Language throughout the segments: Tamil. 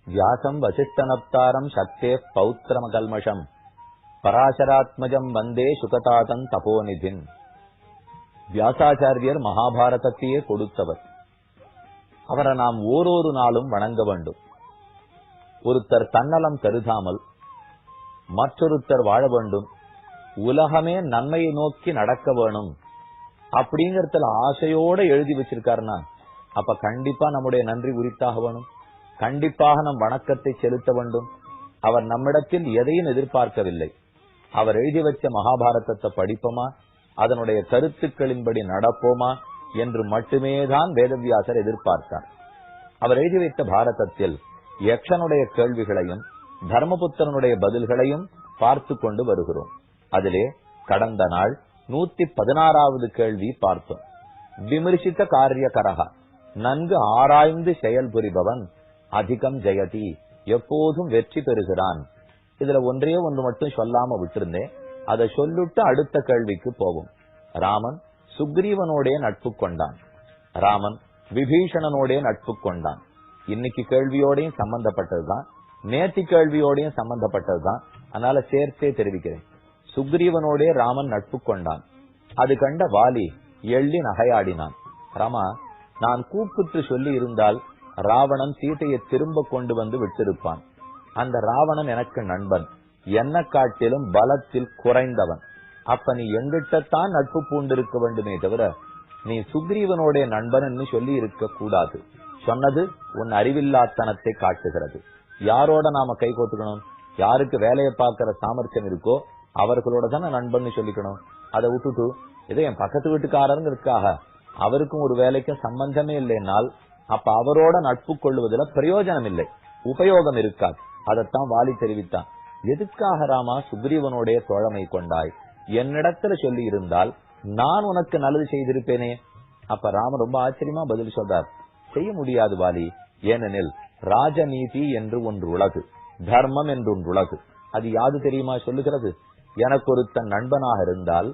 வியாசம் வசிஷ்டனப்தாரம் சக்தே பௌத்திரமகல்மஷம் பராசராத்மஜம் வந்தே சுகதாதன் தபோநிதின். வியாசாச்சாரியர் மகாபாரதத்தையே கொடுத்தவர். அவரை நாம் ஓரொரு நாளும் வணங்க வேண்டும். ஒருத்தர் தன்னலம் கருதாமல் மற்றொருத்தர் வாழ வேண்டும், உலகமே நன்மையை நோக்கி நடக்க வேணும் அப்படிங்கறதுல ஆசையோட எழுதி வச்சிருக்காருன்னா அப்ப கண்டிப்பா நம்முடைய நன்றி உரித்தாக வேணும். கண்டிப்பாக நம் வணக்கத்தை செலுத்த வேண்டும். அவர் நம்மிடத்தில் எதையும் எதிர்பார்க்கவில்லை. அவர் எழுதி வச்ச மகாபாரதத்தை படிப்போமா, அதனுடைய கருத்துக்களின்படி நடப்போமா என்று மட்டுமேதான் வேதவியாசர் எதிர்பார்த்தார். அவர் எழுதி வைத்த பாரதத்தில் யக்ஷனுடைய கேள்விகளையும் தர்மபுத்திரனுடைய பதில்களையும் பார்த்து கொண்டு வருகிறோம். அதிலே கடந்த நாள் 116வது கேள்வி பார்த்தோம். விமர்சித்த காரியகரகா, நன்கு ஆராய்ந்து செயல் புரிபவன் அதிகம் ஜெயதி, எப்போதும் வெற்றி பெறுகிறான். இதுல ஒன்றே ஒன்று மட்டும் சொல்லாம விட்டிருந்தேன், அதை சொல்லிட்டு அடுத்த கேள்விக்கு போவோம். ராமன் சுக்ரீவனோடைய நட்பு கொண்டான், ராமன் விபீஷணனோடைய நட்பு கொண்டான். இன்னைக்கு கேள்வியோடையும் சம்பந்தப்பட்டதுதான், நேற்று கேள்வியோடையும் சம்பந்தப்பட்டதுதான். அதனால சேர்த்தே தெரிவிக்கிறேன். சுக்ரீவனோடைய ராமன் நட்பு கொண்டான். அது கண்ட வாலி எள்ளி நகையாடினான். ராமா, நான் கூப்பிட்டு சொல்லி இருந்தால் ராவணன் சீதையை திரும்ப கொண்டு வந்து விட்டிருப்பான். அந்த ராவணன் எனக்கு நண்பன், என்ன காட்டிலும் பலத்தில் குறைந்தவன். அப்ப நீ எங்கிட்டத்தான் நட்பு பூண்டிருக்க வேண்டுமே தவிர நீ சுக்ரீவனுடைய நண்பன் சொல்லி இருக்க கூடாது. சொன்னது உன் அறிவில்லாத்தனத்தை காட்டுகிறது. யாரோட நாம கை கோத்துக்கணும்? யாருக்கு வேலையை பார்க்கிற சாமர்த்தியம் இருக்கோ அவர்களோட தானே நண்பன் சொல்லிக்கணும். அதை விட்டுட்டு இதை என் பக்கத்து வீட்டுக்காரங்க இருக்காக அவருக்கும் ஒரு வேலைக்கும் சம்பந்தமே இல்லைனால் அப்ப அவரோட நட்பு கொள்வதில் பிரயோஜனம் இல்லை, உபயோகம் இருக்காது. அதைத்தான் வாலி தெரிவித்தான். எதுக்காக ராமா சுக்ரீவனுடைய தோழமை கொண்டாய்? என்னிடத்துல சொல்லி இருந்தால் நான் உனக்கு நல்லது செய்திருப்பேனே. அப்ப ராம ரொம்ப ஆச்சரியமா பதில் சொல்றார், செய்ய முடியாது வாலி. ஏனெனில் ராஜநீதி என்று ஒன்று உலகு, தர்மம் என்று ஒன்று உலகு. அது யாது தெரியுமா சொல்லுகிறது? எனக்கு ஒருத்தன் நண்பனாக இருந்தால்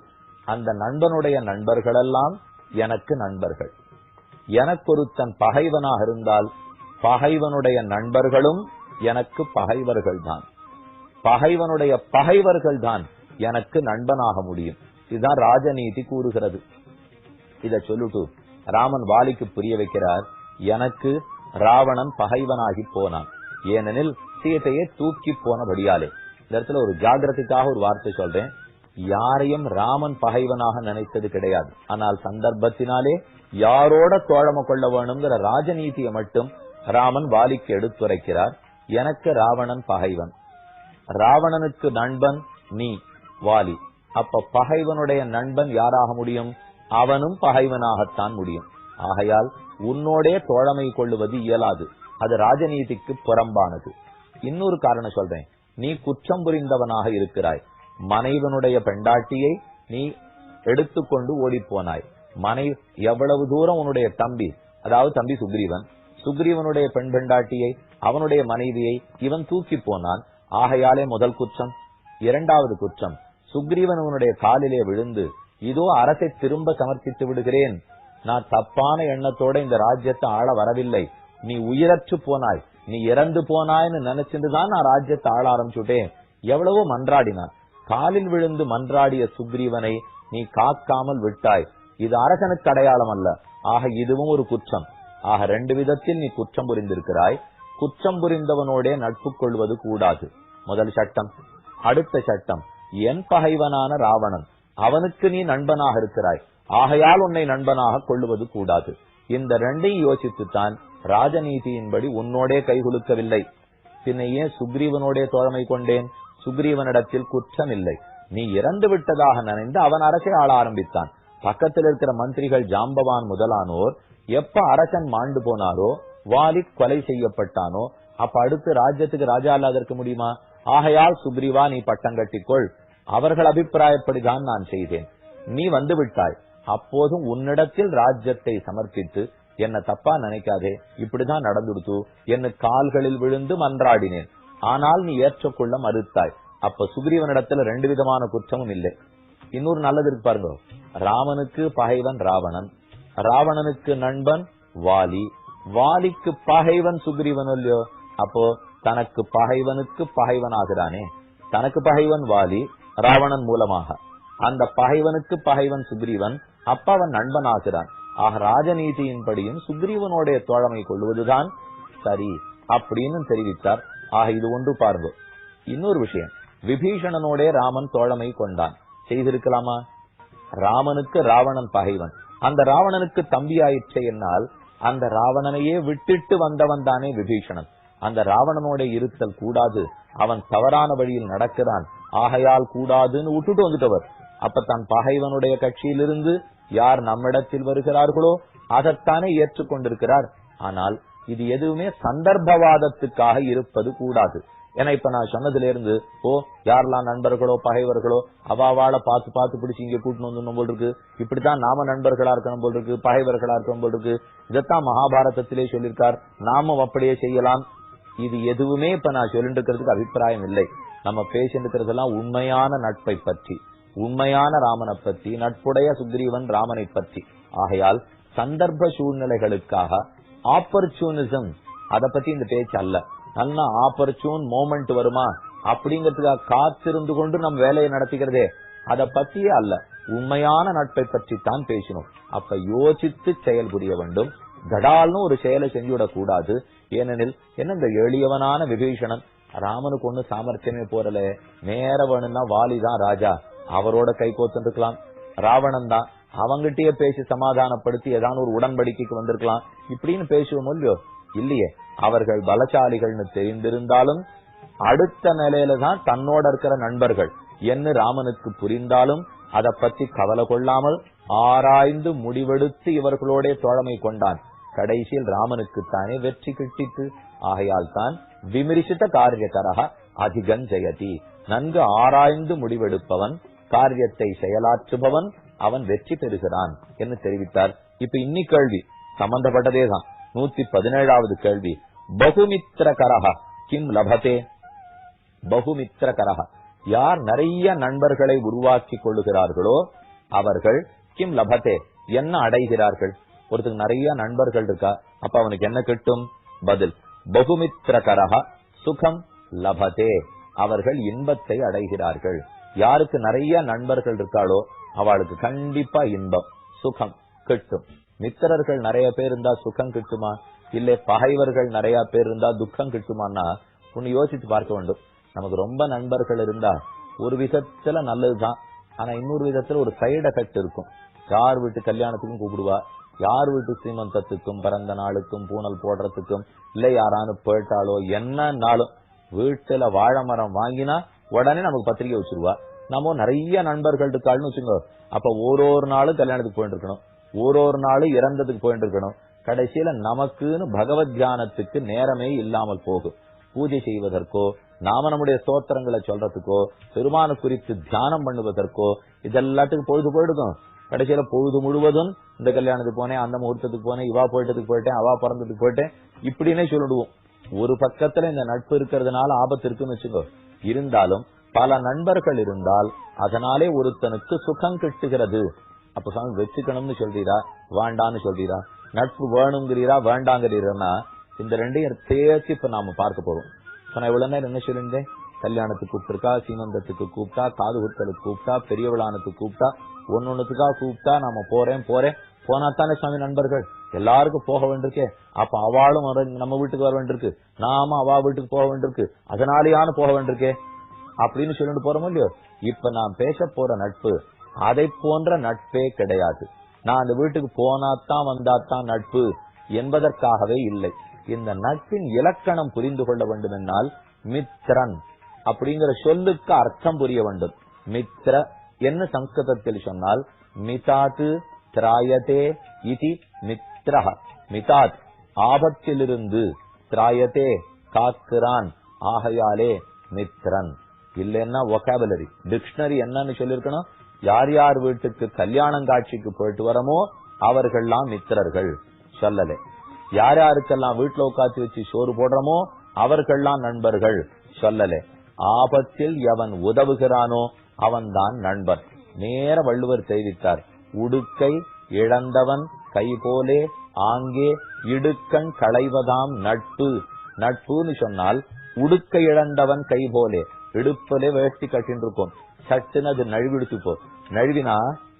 அந்த நண்பனுடைய நண்பர்களெல்லாம் எனக்கு நண்பர்கள். எனக்கு ஒருத்தன் பகைவனாக இருந்தால் பகைவனுடைய நண்பர்களும் எனக்கு பகைவர்கள் தான். பகைவனுடைய பகைவர்கள் தான் எனக்கு நண்பனாக முடியும். இதுதான் ராஜநீதி கூறுகிறது. இத சொல்லிட்டு ராமன் வாலிக்கு புரிய வைக்கிறார், எனக்கு ராவணன் பகைவனாகி போனான், ஏனெனில் சீதையை தூக்கி போனபடியாலே. இந்த இடத்துல ஒரு ஜாகிரதைக்காக ஒரு வார்த்தை சொல்றேன். யாரையும் ராமன் பகைவனாக நினைத்தது கிடையாது. ஆனால் சந்தர்ப்பத்தினாலே யாரோட தோழமை கொள்ள வேணுங்கிற ராஜநீதியை மட்டும் ராமன் வாலிக்கு எடுத்துரைக்கிறார். எனக்கு ராவணன் பகைவன், ராவணனுக்கு நண்பன் நீ வாலி. அப்ப பகைவனுடைய நண்பன் யாராக முடியும்? அவனும் பகைவனாகத்தான் முடியும். ஆகையால் உன்னோடே தோழமை கொள்ளுவது இயலாது, அது ராஜநீதிக்கு புறம்பானது. இன்னொரு காரணம் சொல்றேன், நீ குற்றம் புரிந்தவனாக இருக்கிறாய். மனைவனுடைய பெண்டாட்டியை நீ எடுத்துக்கொண்டு ஓடி போனாய். எவ்வளவு தூரம் உன்னுடைய தம்பி, அதாவது தம்பி சுக்ரீவன், சுக்ரீவனுடைய பெண் பெண்டாட்டியை அவனுடைய மனைவியை இவன் தூக்கி போனான். ஆகையாலே முதல் குற்றம். இரண்டாவது குற்றம், சுக்ரீவன் உன்னுடைய காலிலே விழுந்து இதோ அரசை திரும்ப சமர்ப்பித்து விடுகிறேன், நான் தப்பான எண்ணத்தோட இந்த ராஜ்யத்தை ஆள வரவில்லை, நீ உயிரற்று போனாய், நீ இறந்து போனாய்னு நினைச்சிட்டுதான் நான் ராஜ்யத்தை ஆள ஆரம்பிச்சுட்டேன். எவ்வளவோ மன்றாடினான். காலில் விழுந்து மன்றாடிய சுக்ரீவனை நீ காக்காமல் விட்டாய். இது அரசனுக்கு அடையாளம் அல்ல. ஆக இதுவும் ஒரு குற்றம். ஆக ரெண்டு விதத்தில் நீ குற்றம் புரிந்திருக்கிறாய். குற்றம் புரிந்தவனோட நட்பு கொள்வது கூடாது, முதல் சட்டம். அடுத்த சட்டம், என் பகைவனான ராவணன், அவனுக்கு நீ நண்பனாக இருக்கிறாய், ஆகையால் உன்னை நண்பனாக கொள்ளுவது கூடாது. இந்த ரெண்டையும் யோசித்துத்தான் ராஜநீதியின்படி உன்னோடே கைகுலுக்கவில்லை. பின்ன ஏன் சுக்ரீவனோட தோழமை கொண்டேன்? சுக்ரீவனிடத்தில் குற்றம் இல்லை, நீ இறந்து விட்டதாக நினைந்து அவன் அரசை ஆள ஆரம்பித்தான். பக்கத்தில் இருக்கிற மந்திரிகள் ஜாம்பவான் முதலானோர் எப்ப அரசன் மாண்டு போனாரோ, வாலி கொலை செய்யப்பட்டானோ, அப்ப அடுத்து ராஜ்யத்துக்கு ராஜா இல்லாத இருக்க முடியுமா? ஆகையால் சுக்ரீவா நீ பட்டம் கட்டிக்கொள், அவர்கள் அபிப்பிராயப்படிதான் நான் செய்தேன். நீ வந்து விட்டாய், அப்போதும் உன்னிடத்தில் ராஜ்யத்தை சமர்ப்பித்து என்ன தப்பா நினைக்காதே, இப்படிதான் நடந்துடுத்து, என்ன கால்களில் விழுந்து மன்றாடினேன், ஆனால் நீ ஏற்றுக்கொள்ள மறுத்தாய். அப்ப சுக்ரீவனிடத்துல ரெண்டு விதமான குற்றமும் இல்லை. இன்னொரு நல்லது இருக்கு பாருங்க, ராமனுக்கு பகைவன் ராவணன், ராவணனுக்கு நண்பன் வாலி, வாலிக்கு பகைவன் சுக்ரீவன் இல்லையோ. அப்போ தனக்கு பகைவனுக்கு பகைவனாகிறானே, தனக்கு பகைவன் வாலி ராவணன் மூலமாக, அந்த பகைவனுக்கு பகைவன் சுக்ரீவன், அப்ப அவன் நண்பன் ஆகிறான். ஆக ராஜநீதியின்படியும் சுக்ரீவனுடைய தோழமை கொள்வதுதான் சரி அப்படின்னு தெரிவித்தார். ஆக இது ஒன்று பாருங்க. இன்னொரு விஷயம், விபீஷணனோட ராமன் தோழமை கொண்டான், செய்திருக்கலாமா? ராமனுக்கு ராவணன் பகைவன், அந்த ராவணனுக்கு தம்பி ஆயிற்று என்னால் அந்த ராவணனையே விட்டுட்டு வந்தவன் தானே விபீஷணன். அந்த ராவணனோட இருத்தல் கூடாது, அவன் தவறான வழியில் நடக்கிறான், ஆகையால் கூடாதுன்னு விட்டுட்டு வந்துட்டவர். அப்ப தன் பகைவனுடைய கட்சியிலிருந்து யார் நம்மிடத்தில் வருகிறார்களோ அதைத்தானே ஏற்றுக்கொண்டிருக்கிறார். ஆனால் இது எதுவுமே சந்தர்ப்பவாதத்துக்காக இருப்பது கூடாது. ஏன்னா இப்ப நான் சொன்னதுல இருந்து யாரெல்லாம் நண்பர்களோ பகைவர்களோ அவாவால பார்த்து பார்த்து பிடிச்சி இங்க கூட்டணும் வந்து போல் இருக்கு, இப்படித்தான் நாம நண்பர்களா இருக்கணும் போல் இருக்கு, பகைவர்களா இருக்கணும் போல் இருக்கு, இதைத்தான் மகாபாரதத்திலே சொல்லியிருக்கார், நாமும் அப்படியே செய்யலாம். இது எதுவுமே இப்ப நான் சொல்லிட்டு இருக்கிறதுக்கு அபிப்பிராயம் இல்லை. நம்ம பேசிட்டு இருக்கிறதெல்லாம் உண்மையான நட்பை பற்றி, உண்மையான ராமனை பற்றி, நட்புடைய சுக்ரீவன் ராமனை பற்றி. ஆகையால் சந்தர்ப்ப சூழ்நிலைகளுக்காக ஆப்பர்ச்சுனிசம் அத பத்தி இந்த பேச்சு அல்ல. நல்ல ஆப்பர்ச்சூன் மோமெண்ட் வருமா அப்படிங்கிறதுக்காக காத்திருந்து கொண்டு நம் வேலையை நடத்திக்கிறதே அத பத்தியே அல்ல, உண்மையான நட்பை பற்றி தான் பேசணும். அப்ப யோசித்து செயல் புரிய வேண்டும். கடால்னு ஒரு செயலை செஞ்சுவிடக் கூடாது. ஏனெனில் என்ன இந்த எளியவனான விபீஷணன் ராமனுக்கு ஒண்ணு சாமர்த்தியமே போறல, நேர வேணும்னா வாலிதான் ராஜா, அவரோட கை கோத்து இருக்கலாம். ராவணன் தான் அவங்கிட்டயே பேசி சமாதானப்படுத்தி ஏதாவது ஒரு உடன்படிக்கைக்கு வந்திருக்கலாம். இப்படின்னு பேசுவோம் இல்லையோ? இல்லையே. அவர்கள் பலசாலிகள்னு தெரிந்திருந்தாலும் அடுத்த நிலையில தான் தன்னோட இருக்கிற நண்பர்கள் என்ன ராமனுக்கு புரிந்தாலும் அதை பத்தி கவலை கொள்ளாமல் ஆராய்ந்து முடிவெடுத்து இவர்களோட தோழமை கொண்டான். கடைசியில் ராமனுக்குத்தானே வெற்றி கிட்டிட்டு. ஆகையால் தான் விமரிசித்த காரியகரக அதிகஞ்சயதி, நன்கு ஆராய்ந்து முடிவெடுப்பவன், காரியத்தை செயலாற்றுபவன், அவன் வெற்றி பெறுகிறான் என்று தெரிவித்தார். இப்ப இன்னி கேள்வி சம்பந்தப்பட்டதே தான். 117வது கேள்வி, பகுமித்திரகரஹ கிம் லபதே. பகுமித்திரகரஹ, யார் நிறைய நண்பர்களை உருவாக்கி கொள்ளுகிறார்களோ அவர்கள் கிம் லபதே என்ன அடைகிறார்கள்? ஒருத்தருக்கு நிறைய நண்பர்கள் இருக்கா, அப்ப அவனுக்கு என்ன கிட்டும்? பதில், பகுமித்திரகரஹ சுகம் லபதே, அவர்கள் இன்பத்தை அடைகிறார்கள். யாருக்கு நிறைய நண்பர்கள் இருக்காளோ அவளுக்கு கண்டிப்பா இன்பம் சுகம் கிட்டும். மித்திரர்கள் நிறைய பேர் இருந்தா சுகம் கிட்டுமா? இல்ல பகைவர்கள் நிறைய பேர் இருந்தா துக்கம் கிட்டுமான்னா ஒன்னு யோசித்து பார்க்க வேண்டும். நமக்கு ரொம்ப நண்பர்கள் இருந்தா ஒரு விதத்துல நல்லதுதான், ஆனா இன்னொரு விதத்துல ஒரு சைடு எஃபெக்ட் இருக்கும். யார் வீட்டு கல்யாணத்துக்கும் கூப்பிடுவா, யார் வீட்டு சீமந்தத்துக்கும் பிறந்த நாளுக்கும் பூனல் போடுறதுக்கும் இல்ல யாரானு போயிட்டாலோ என்னன்னாலும் வீட்டுல வாழை மரம் வாங்கினா உடனே நமக்கு பத்திரிகை வச்சிருவா. நம்ம நிறைய நண்பர்கள் இருக்காள்னு வச்சுக்கோ, அப்ப ஒரு நாளும் கல்யாணத்துக்கு போயிட்டு இருக்கணும், ஒரு நாளும் இறந்ததுக்கு போயிட்டு இருக்கணும். கடைசியில நமக்குன்னு பகவத் தியானத்துக்கு நேரமே இல்லாமல் போகும். பூஜை செய்வதற்கோ நாம நம்முடைய ஸ்தோத்திரங்களை சொல்றதுக்கோ பெருமான குறித்து தியானம் பண்ணுவதற்கோ இதெல்லாத்துக்கும் பொழுது போயிடுக்கும். கடைசியில பொழுது முழுவதும் இந்த கல்யாணத்துக்கு போனேன், அந்த முகூர்த்தத்துக்கு போனேன், இவா போயிட்டதுக்கு போயிட்டேன், அவா பிறந்ததுக்கு போயிட்டேன், இப்படின்னே சொல்லிடுவோம். ஒரு பக்கத்துல இந்த நட்பு இருக்கிறதுனால ஆபத்து இருக்குன்னு வச்சுக்கோ. இருந்தாலும் பல நண்பர்கள் இருந்தால் அதனாலே ஒருத்தனுக்கு சுகம் கிட்டுகிறது. அப்ப சாமி வச்சுக்கணும்னு சொல்றீரா வேண்டான்னு சொல்றீரா, நட்பு வேணுங்கிறீரா வேண்டாங்கிறீரா? இந்த ரெண்டையும் தேர்ச்சி இப்ப நாம பார்க்க போறோம். நான் இவ்வளவு நேரம் என்ன சொல்லியிருந்தேன்? கல்யாணத்துக்கு கூப்பிட்டுருக்கா, சீமந்தத்துக்கு கூப்பிட்டா, காது குத்தலுக்கு கூப்பிட்டா, பெரிய விழானத்துக்கு கூப்பிட்டா, ஒன்னொன்னுத்துக்காக கூப்பிட்டா நாம போறேன் போனாத்தானே சாமி நண்பர்கள். எல்லாருக்கும் போக வேண்டியிருக்கே, அப்ப அவளும் நம்ம வீட்டுக்கு வர வேண்டியிருக்கு, நாம அவா வீட்டுக்கு போக வேண்டியிருக்கு, அதனாலேயான போக வேண்டியிருக்கே அப்படின்னு சொல்லிட்டு போறோமோ இல்லையோ. இப்ப நான் பேச போற நட்பு அதை போன்ற நட்பே கிடையாது. நான் அந்த வீட்டுக்கு போனாத்தான் வந்தாத்தான் நட்பு என்பதற்காகவே இல்லை. இந்த நட்பின் இலக்கணம் புரிந்து கொள்ள வேண்டும் என்னால் மித்ரன் அப்படிங்கிற சொல்லுக்கு அர்த்தம் புரிய வேண்டும். மித்ர என்ன சம்ஸ்கிருதத்தில் சொன்னால் மிதாத் திராயதே இதி மித்ரஹ. மிதாத் ஆபத்திலிருந்து, திராயதே காக்கிறான், ஆகையாலே மித்ரன். இல்லைன்னா வொகாபுலரி டிக்ஷனரி என்னன்னு சொல்லிருக்கணும், யார் யார் வீட்டுக்கு கல்யாணம் காட்சிக்கு போயிட்டு வரமோ அவர்கள்லாம் மித்திரர்கள் சொல்லலே. யார் யாருக்கெல்லாம் வீட்டுல உட்காந்து வச்சு சோறு போடுறமோ அவர்கள்லாம் நண்பர்கள் சொல்லலே. ஆபத்தில் எவன் உதவுகிறானோ அவன் தான் நண்பன். நேர வள்ளுவர் தெரிவித்தார், உடுக்கை இழந்தவன் கை போலே ஆங்கே இடுக்கண் களைவதாம் நட்பு நட்புன்னு சொன்னால் உடுக்க இழந்தவன் கை போலே, இடுப்பிலே வேஷ்டி கட்டின்னு இருக்கும், சட்டுன்னு அது நழுவிடுத்து போ. நழுவினா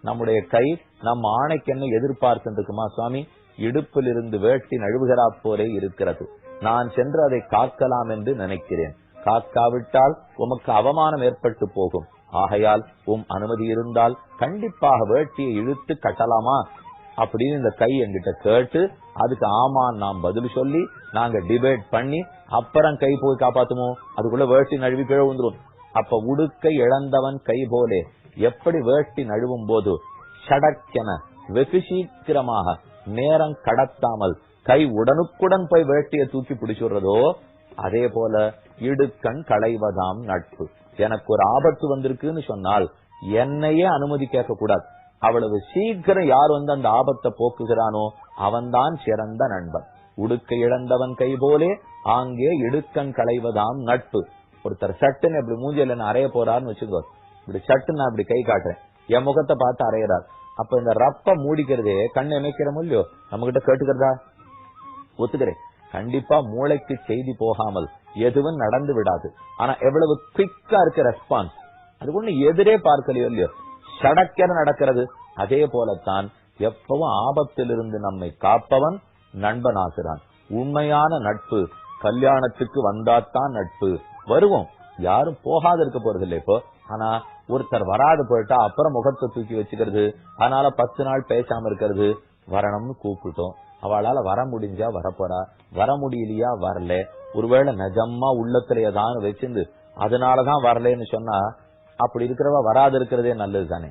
நம்முடைய கை நம் ஆணைக்கு என்ன எதிர்பார்த்து இருக்குமா சுவாமி? இடுப்பில் இருந்து வேட்டி நழுவுகிறா போலே இருக்கிறது, நான் சென்று அதை காக்கலாம் என்று நினைக்கிறேன். காக்காவிட்டால் உமக்கு அவமானம் ஏற்பட்டு போகும். ஆகையால் அனுமதி இருந்தால் கண்டிப்பாக வேட்டியை இழுத்து கட்டலாமா அப்படின்னு இந்த கை என்கிட்ட கேட்டு, அதுக்கு ஆமான் நாம் பதில் சொல்லி நாங்க டிபேட் பண்ணி அப்புறம் கை போய் காப்பாத்துமோ? அதுக்குள்ள வேட்டி நழுவி கீழே வந்துடும். அப்ப உடுக்கை இழந்தவன் கை போலே, எப்படி வேட்டி நழுவும் போது சடக்கென வெகு சீக்கிரமாக நேரம் கடத்தாமல் கை உடனுக்குடன் போய் வேட்டியை தூக்கி பிடிச்சுடுறதோ, அதே போல இடுக்கண் களைவதாம் நட்பு. எனக்கு ஒரு ஆபத்து வந்திருக்குன்னு சொன்னால் என்னையே அனுமதி கேட்க கூடாது. அவ்வளவு சீக்கிரம் யார் வந்து அந்த ஆபத்தை போக்குகிறானோ அவன்தான் சிறந்த நண்பன். உடுக்கை இழந்தவன் கை போலே ஆங்கே இடுக்கண் களைவதாம் நட்பு. ஒருத்தர் சட்டுன்னு இப்படி மூஞ்சில அறைய போறாருன்னு வச்சுக்கோ, இப்படி சட்டு நான் இப்படி கை காட்டுறேன், என் முகத்தை பார்த்து அறையிறார். அப்ப இந்த ரப்ப மூடிக்கிறதே கண்ணு அமைக்கிறோம் இல்லையோ, நம்ம கிட்ட கேட்டுக்கிறதா? ஒத்துக்கிறேன், கண்டிப்பா மூளைக்கு செய்தி போகாமல் எதுவும் நடந்து விடாது. ஆனா எவ்வளவு குவிக்கா இருக்க ரெஸ்பான்ஸ், அது ஒண்ணு எதிரே பார்க்கலையோ இல்லையோ, சடக்கென நடக்கிறது. அதே போலத்தான் எப்பவும் ஆபத்திலிருந்து நம்மை காப்பவன் நண்பனாகிறான். உண்மையான நட்பு கல்யாணத்துக்கு வந்தாத்தான் நட்பு. வருவோம், யாரும் போகாத இருக்க போறது இல்லை இப்போ. ஆனா ஒருத்தர் வராது போயிட்டா அப்புறம் முகத்தை தூக்கி வச்சுக்கிறது, அதனால 10 நாள் பேசாம இருக்கிறது. வரணும்னு கூப்பிட்டோம், அவளால வர முடிஞ்சா வரப்போறா, வர முடியலையா வரல, ஒருவேளை நிஜமா உள்ளத்துல ஏதாவது வச்சிருந்து அதனாலதான் வரலன்னு சொன்னா அப்படி இருக்கிறவா வராது இருக்கிறதே நல்லது தானே.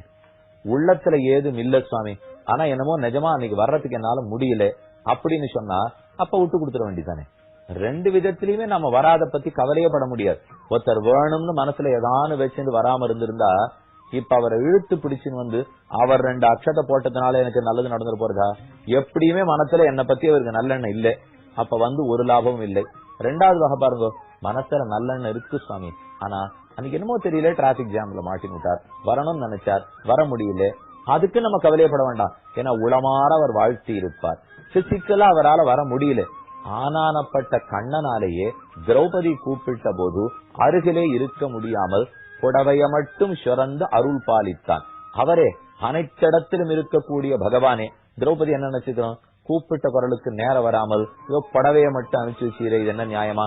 உள்ளத்துல ஏதும் இல்ல சுவாமி, ஆனா என்னமோ நிஜமா அன்னைக்கு வர்றதுக்கு என்னால முடியல அப்படின்னு சொன்னா அப்ப விட்டு கொடுத்துட வேண்டியதானே. ரெண்டு விதத்திலயுமே நம்ம வராத பத்தி கவலையே பட முடியாது. ஒருத்தர் வேணும்னு மனசுல ஏதானு வச்சுட்டு வராம இருந்திருந்தா இப்ப அவரை இழுத்து பிடிச்சுன்னு வந்து அவர் 2 அக்ஷத்தை போட்டதுனால எனக்கு நல்லது நடந்துட போறதா? எப்படியுமே மனசுல என்னை பத்தி அவருக்கு நல்லெண்ணம் இல்லை, அப்ப வந்து ஒரு லாபமும் இல்லை. ரெண்டாவது வகை பாருங்க, மனசுல நல்லெண்ணம் இருக்கு சுவாமி, ஆனா அன்னைக்கு என்னமோ தெரியல டிராபிக் ஜாம்ல மாட்டின்னு விட்டார், வரணும்னு நினைச்சார் வர முடியல, அதுக்கு நம்ம கவலையப்பட வேண்டாம். ஏன்னா உளமாற அவர் வாழ்த்தி இருப்பார். பிசிக்கலா அவரால் வர முடியல, ஆனானப்பட்ட கண்ணனாலேயே திரௌபதி கூப்பிட்ட போது அருகிலே இருக்க முடியாமல் புடவைய மட்டும் சுரந்து அருள் பாலித்தான். அவரே அனைத்திடத்திலும் இருக்கக்கூடிய பகவானே. திரௌபதி என்ன நினைச்சுக்கிறோம், கூப்பிட்ட குரலுக்கு நேரம் வராமல் புடவைய மட்டும் அனுப்பிச்சு வச்சீரே, இது என்ன நியாயமா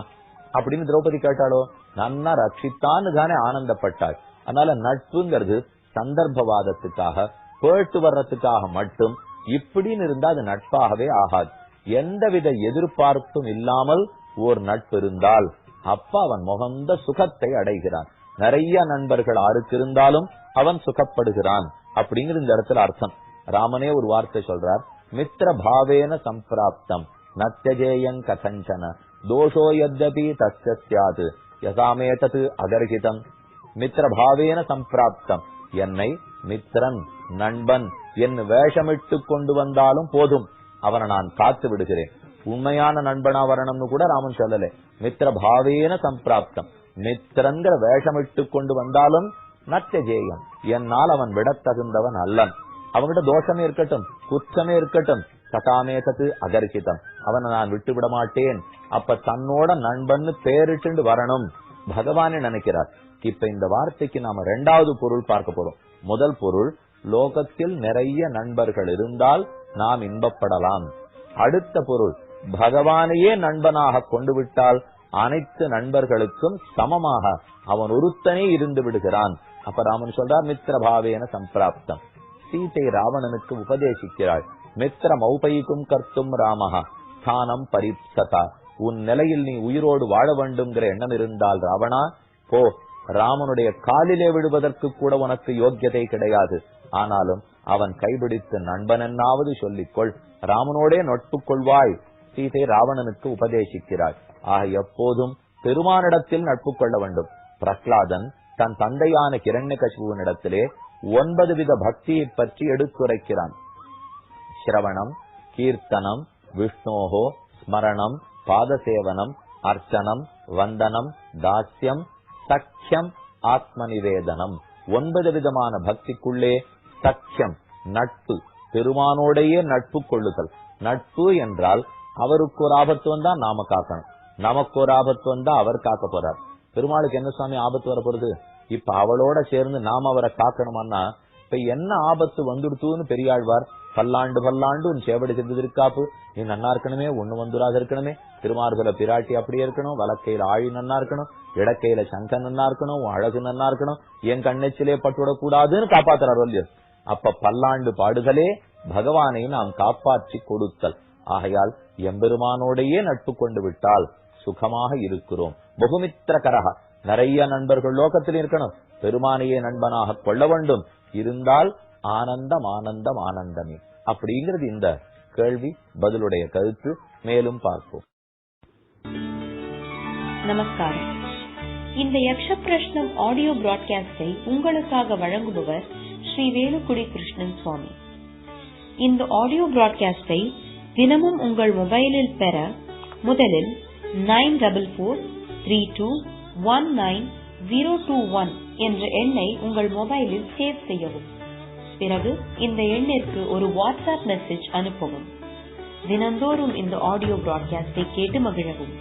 அப்படின்னு திரௌபதி கேட்டாலோ, நன்னா ரட்சித்தான்னு தானே ஆனந்தப்பட்டாள். அதனால நட்புங்கிறது சந்தர்ப்பவாதத்துக்காக போயிட்டு வர்றதுக்காக மட்டும் இப்படின்னு இருந்தா அது நட்பாகவே ஆகாது. எந்தவித எதிர்பார்ப்பும் இல்லாமல் ஓர் நட்பு இருந்தால் அப்ப அவன் முகந்த சுகத்தை அடைகிறான். நிறைய நண்பர்கள் ஆருக்கு இருந்தாலும் அவன் சுகப்படுகிறான் அப்படிங்கிற இந்த இடத்துல அர்த்தம். ராமனே ஒரு வார்த்தை சொல்றார், மித்திர பாவேன சம்பிராப்தம் நத்யஜேயங் கதஞ்சன தோஷோ யத்யபி தஸ்ய ஸ்யாது யசாமேதது அகர்ஹிதம். மித்திர பாவேன சம்பிராப்தம், என்னை மித்திரன் நண்பன் என் வேஷமிட்டு கொண்டு வந்தாலும் போதும், அவனை நான் காத்து விடுகிறேன். உண்மையான நண்பனா வரணும்னு கூட ராமன் சொல்லல, மித்திர பாவேன சம்பிராப்தம், மித்திரங்கிற வேஷமிட்டு கொண்டு வந்தாலும் நத்யஜேயம், என்னால் அவன் விட தகுந்தவன் அல்லன். அவன்கிட்ட தோஷமே இருக்கட்டும் குற்றமே இருக்கட்டும், சதாமேதது அகர்ஹிதம், அவனை நான் விட்டு விட மாட்டேன். அப்ப தன்னோட நண்பன்னு பேரிட்டு வரணும் பகவானே நினைக்கிறார். இப்ப இந்த வார்த்தைக்கு நாம 2வது பொருள் பார்க்க போறோம். முதல் பொருள், லோகத்தில் நிறைய நண்பர்கள் இருந்தால் நாம் இன்பப்படலாம். அடுத்த பொருள், பகவானையே நண்பனாக கொண்டு விட்டால் அனைத்து நண்பர்களுக்கும் சமமாக அவன் ஒருத்தனே இருந்து விடுகிறான். அப்ப ராமன் சொல்றார், மித்திர பாவேன சம்பிராப்தம். சீதை ராவணனுக்கு உபதேசிக்கிறாள், மித்திர மௌபைக்கும் கர்த்தும் ராமஹா ஸ்தானம் பரிப்சதா. உன் நிலையில் நீ உயிரோடு வாழ வேண்டும்ங்கிற எண்ணம் இருந்தால் ராவணா போ, ராமனுடைய காலிலே விடுவதற்கு கூட உனக்கு யோக்கியதை கிடையாது. ஆனாலும் அவன் கைபிடித்து நண்பன் என்னாவது சொல்லிக்கொள், ராமனோடே நட்பு கொள்வாய். சீதை ராவணனுக்கு உபதேசிக்கிறாள். ஆக எப்போதும் பெருமானிடத்தில் நட்பு கொள்ள வேண்டும். பிரஹ்லாதன் தன் தந்தையான கிரண்யகசிபுவினிடத்திலே 9 வித பக்தியை பற்றி எடுத்துரைக்கிறான். ஸ்ரவணம், கீர்த்தனம், விஷ்ணோஹோ ஸ்மரணம், பாதசேவனம், அர்ச்சனம், வந்தனம், தாஸ்யம், சக்கியம், ஆத்ம நிவேதனம். 9 விதமான பக்திக்குள்ளே சக்கியம் நட்பு, பெருமானோடையே நட்பு கொள்ளுதல். நட்பு என்றால் அவருக்கு ஒரு ஆபத்து வந்தா நாம காக்கணும், நமக்கு ஒரு ஆபத்து வந்தா அவர் காக்க போறார். பெருமாளுக்கு என்ன சுவாமி ஆபத்து வர போறது? இப்ப அவளோட சேர்ந்து நாம அவரை காக்கணுமான்னா இப்ப என்ன ஆபத்து வந்துடுத்துன்னு பெரியாழ்வார் பல்லாண்டு பல்லாண்டு உன் சேவடி செஞ்சது இருக்காப்பு, நீ நன்னா இருக்கணுமே, ஒண்ணு வந்துராக இருக்கணுமே, திருமார்புல பிராட்டி அப்படியே இருக்கணும், வலக்கையில ஆழி நன்னா இருக்கணும், இடக்கையில சங்கன் நன்னா இருக்கணும், உன் அழகு நன்னா இருக்கணும், என் கண்ணெச்சிலே பட்டுவிடக் கூடாதுன்னு காப்பாத்துறார் இல்லையோ. அப்ப பல்லாண்டு பாடுதலே பகவானை நாம் காப்பாற்றி கொடுத்தல். ஆகையால் எம்பெருமானோடையே நட்பு கொண்டு விட்டால் சுகமாக இருக்கிறோம். பகுமித்திரகரக, நிறைய நண்பர்கள் லோகத்தில் இருக்கணும், பெருமானையே நண்பனாக கொள்ள வேண்டும். இருந்தால் ஆனந்தம் ஆனந்தம் ஆனந்தமே. அப்படிங்கிறது இந்த கேள்வி பதிலுடைய கருத்து. மேலும் பார்ப்போம். நமஸ்காரம். இந்த யக்ஷ பிரஷ்னம் ஆடியோ பிராட்காஸ்டை உங்களுக்காக வழங்குபவர் ஸ்ரீ வேலுக்குடி கிருஷ்ணன் சுவாமி. இந்த ஆடியோ பிராட்காஸ்டை தினமும் உங்கள் மொபைலில் பெற முதலில் 9443219021 என்ற எண்ணை உங்கள் மொபைலில் சேவ் செய்யவும். பிறகு இந்த எண்ணிற்கு ஒரு வாட்ஸ்அப் மெசேஜ் அனுப்பவும். தினந்தோறும் இந்த ஆடியோ பிராட்காஸ்டை கேட்டு மகிழவும்.